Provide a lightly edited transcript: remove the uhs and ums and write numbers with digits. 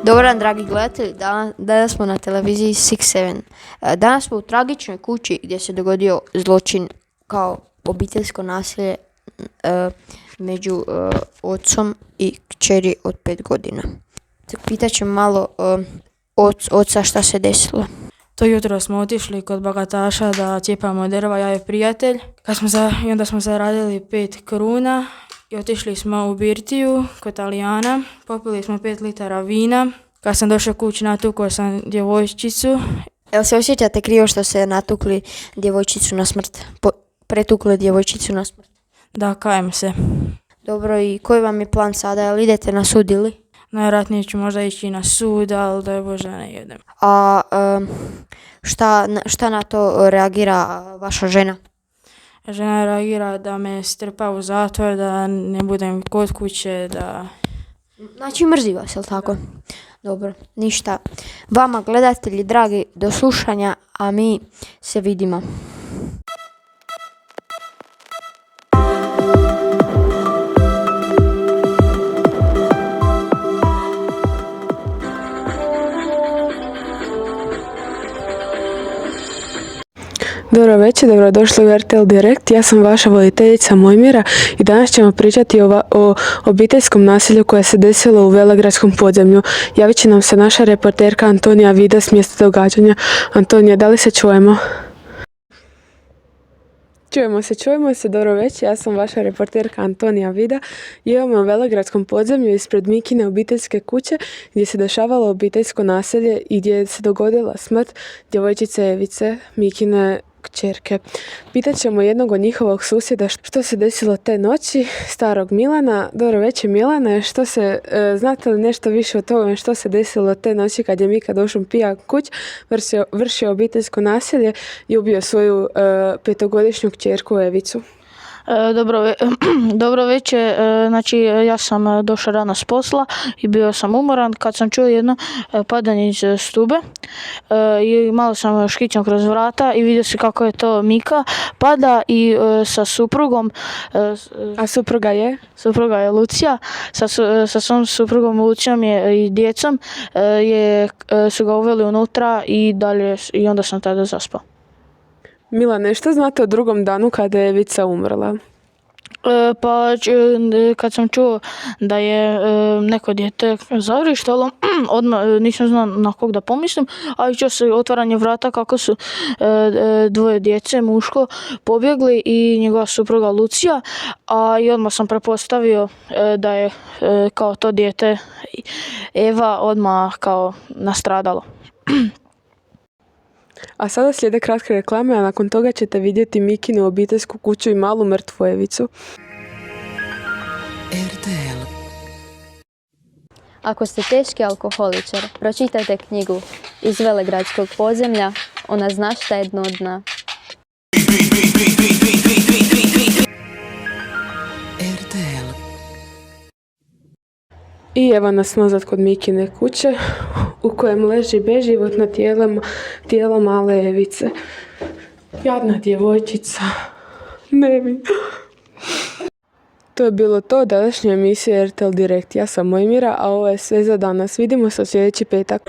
Dobar dan, dragi gledatelji, danas smo na televiziji 6-7. Danas smo u tragičnoj kući gdje se dogodio zločin kao obiteljsko nasilje među ocom i kćeri od 5 godina. Pitat ćemo malo oca šta se desilo. To jutro smo otišli kod bogataša da cijepamo drva, ja i prijatelj. I onda smo zaradili 5 kruna i otišli smo u birtiju kod Talijana. Popili smo 5 litara vina. Kad sam došao kući, natukao sam djevojčicu. Jel se osjećate krivo što se natukli djevojčicu na smrt? Pretukli djevojčicu na smrt? Da, kajem se. Dobro, i koji vam je plan sada? Jel idete na sud ili? Najvjerojatnije ću možda ići na sud, ali da je Bože ne jedem. A šta na to reagira vaša žena? Žena reagira da me strpa u zatvor, da ne budem kod kuće, da... Znači mrzi vas, jel tako? Dobro, ništa. Vama gledatelji dragi, do slušanja, a mi se vidimo. Dobro večer, dobrodošli u RTL Direkt. Ja sam vaša voditeljica Mojmira i danas ćemo pričati o obiteljskom nasilju koje se desilo u Velegradskom podzemlju. Javit će nam se naša reporterka Antonija Vida s mjesta događanja. Antonija, da li se čujemo? Čujemo se, dobro večer. Ja sam vaša reporterka Antonija Vida i imamo u Velegradskom podzemlju ispred Mikine obiteljske kuće gdje se dešavalo obiteljsko nasilje i gdje se dogodila smrt djevojčice Evice, Mikine kćerke. Pitat ćemo jednog od njihovog susjeda što se desilo te noći, starog Milana. Dobro večer Milane, znate li nešto više o tome što se desilo te noći kad je Mika došao pijan kuć, vršio obiteljsko nasilje i ubio svoju 5-godišnju kćerku Evicu? Dobro večer, znači ja sam došao rano s posla i bio sam umoran kad sam čuo jedno padanje iz stube i malo sam škićem kroz vrata i vidio se kako je to Mika pada i sa suprugom. A supruga je? Supruga je Lucija, sa svom suprugom Lucijom i djecom su ga uveli unutra i onda sam tada zaspao. Milane, što znate o drugom danu kada je Evica umrla? Kad sam čuo da je neko dijete zavrištalo, odmah nisam znao na kog da pomislim, a čuo se otvaranje vrata kako su dvoje djece, muško, pobjegli i njegova supruga Lucija, i odmah sam pretpostavio da je kao to dijete Eva odmah kao nastradalo. A sada slijede kratke reklame, a nakon toga ćete vidjeti Mikinu obiteljsku kuću i malu mrtvu Evicu. RTL. Ako ste teški alkoholičar, pročitajte knjigu Iz Velegradskog podzemlja, ona zna šta je dno dna. RTL. I evo nas nazad kod Mikine kuće u kojem leži beživotno tijelo male Evice. Jadna djevojčica. Nevi. To je bilo to današnje emisije RTL Direkt. Ja sam Mojmira, a ovo je sve za danas. Vidimo se sljedeći petak.